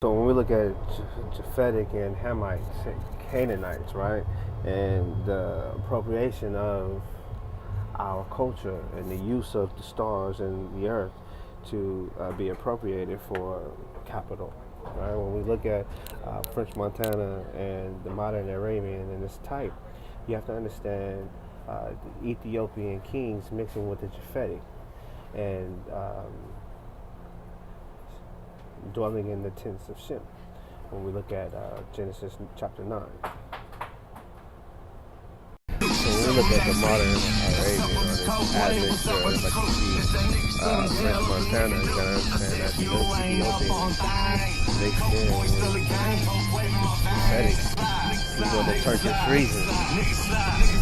So when we look at Japhetic and Hamites and Canaanites, right, and the appropriation of our culture and the use of the stars and the earth to be appropriated for capital, right? When we look at French Montana and the modern Arabian and this type, you have to understand the Ethiopian kings mixing with the Japhetic and dwelling in the tents of Shem. When we look at Genesis chapter 9. So when we look at the modern Arabian or this admixture, like you see French Montana, you gotta understand that the Ethiopians mixed in with Japhetic for the Turkish region.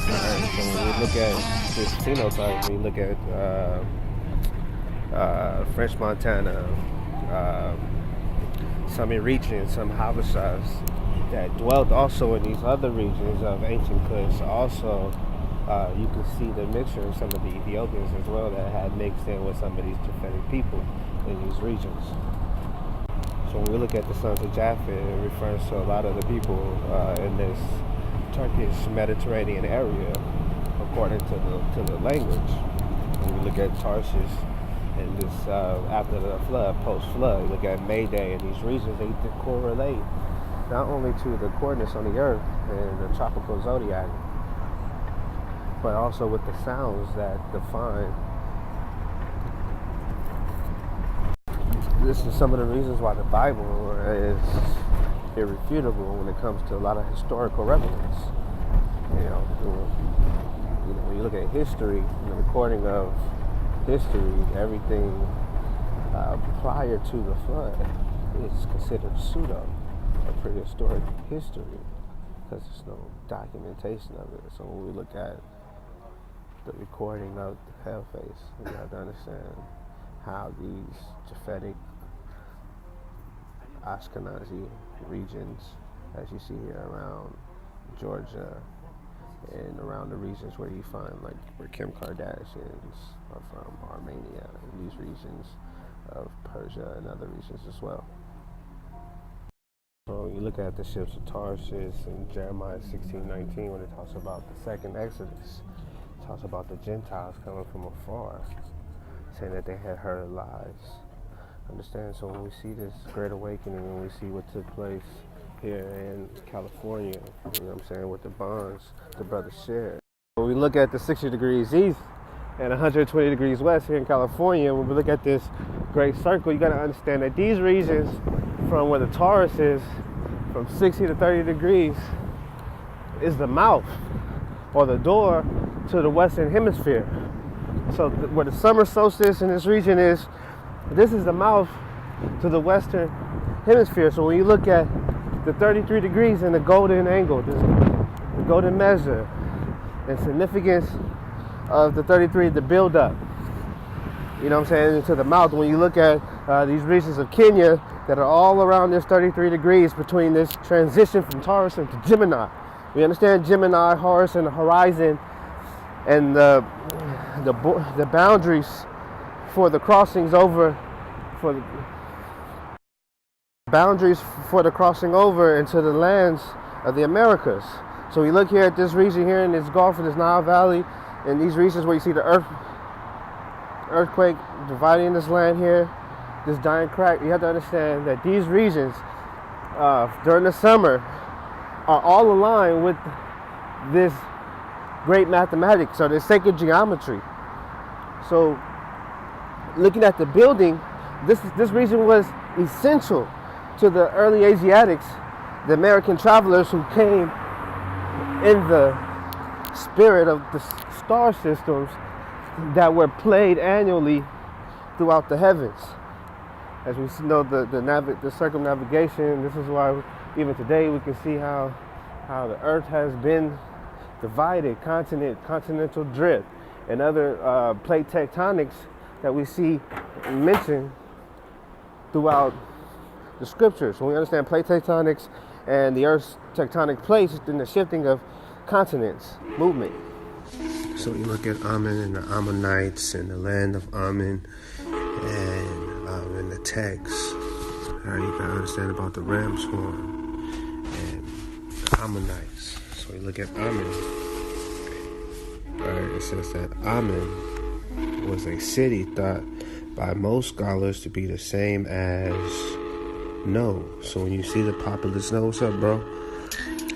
Alright, so when we look at this phenotype, we look at French Montana, some Eritreans, some Habashas that dwelt also in these other regions of ancient Kush. Also, you can see the mixture of some of the Ethiopians as well that had mixed in with some of these Japhetic people in these regions. So when we look at the sons of Japheth, it refers to a lot of the people in this Turkish Mediterranean area, according to the language. When we look at Tarshish, and this after the flood, post-flood, you look at Mayday and these regions, they correlate not only to the coordinates on the earth and the tropical zodiac, but also with the sounds that define. This is some of the reasons why the Bible is irrefutable when it comes to a lot of historical relevance. When you look at history, the recording of history, everything prior to the flood is considered pseudo or prehistoric history because there's no documentation of it. So when we look at the recording of the hell face, we have to understand how these Japhetic Ashkenazi regions, as you see here around Georgia and around the regions where you find like where Kim Kardashians are from, Armenia, and these regions of Persia and other regions as well. So you look at the ships of Tarshish in Jeremiah 16:19 when it talks about the second Exodus. It talks about the Gentiles coming from afar, saying that they had heard lies. Understand? So when we see this great awakening, when we see what took place here in California, you know what I'm saying, with the bonds the brothers shared. When we look at the 60 degrees east and 120 degrees west here in California, when we look at this great circle, you got to understand that these regions from where the Taurus is, from 60 to 30 degrees, is the mouth or the door to the western hemisphere. So where the summer solstice in this region is, this is the mouth to the western hemisphere. So when you look at the 33 degrees and the golden angle, the golden measure, and significance of the 33, the build up, you know what I'm saying, into the mouth. When you look at these regions of Kenya that are all around this 33 degrees between this transition from Taurus into Gemini. We understand Gemini, Horus, and the horizon, and the boundaries for the crossings over, for the crossing over into the lands of the Americas. So we look here at this region here in this Gulf and this Nile Valley, and these regions where you see the earthquake dividing this land here, this giant crack. You have to understand that these regions during the summer are all aligned with this great mathematics or this sacred geometry. So looking at the building, this region was essential to the early Asiatics, the American travelers who came in the spirit of the star systems that were played annually throughout the heavens. As we know, the circumnavigation, this is why even today we can see how the earth has been divided, continental drift, and other plate tectonics that we see mentioned throughout the scriptures. When we understand plate tectonics and the earth's tectonic plates, then the shifting of continents, movement. So you look at Ammon and the Ammonites and the land of Ammon, and in the text, All right, you gotta understand about the ram's horn and the Ammonites. So you look at Ammon. Right, it says that Ammon was a city thought by most scholars to be the same as No. So when you see the populace No, what's up, bro?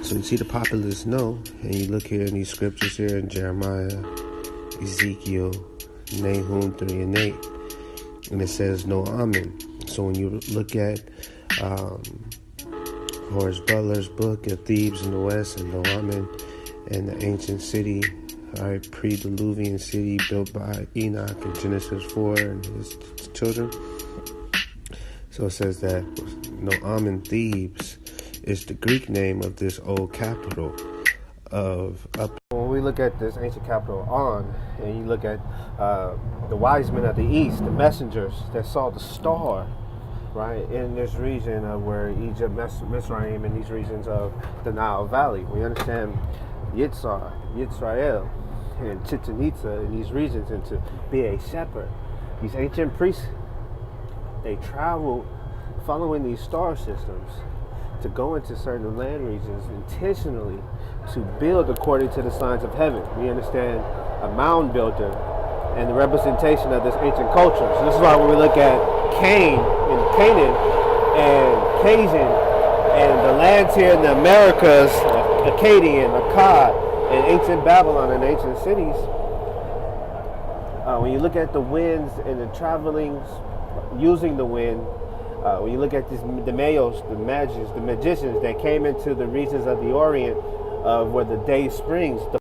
So you see the populace No, and you look here in these scriptures here in Jeremiah, Ezekiel, Nahum 3 and 8, and it says no Amen. So when you look at Horace Butler's book of Thebes in the West and no Amen, and the ancient city, right, pre-Diluvian city built by Enoch in Genesis 4 and his children. So it says that no Amen Thebes is the Greek name of this old capital of up. When we look at this ancient capital On, and you look at the wise men of the east, the messengers that saw the star, right, in this region of where Egypt, Mizraim, and these regions of the Nile Valley. We understand Yitzhar, Yisrael, and Chichen Itza in these regions, and to be a shepherd. These ancient priests, they traveled following these star systems to go into certain land regions intentionally to build according to the signs of heaven. We understand a mound builder and the representation of this ancient culture. So this is why when we look at Canaan and Cajun and the lands here in the Americas, Akkadian, Akkad, and ancient Babylon and ancient cities, when you look at the winds and the travelings using the wind, when you look at the mayos, the magicians that came into the regions of the Orient, where the day springs,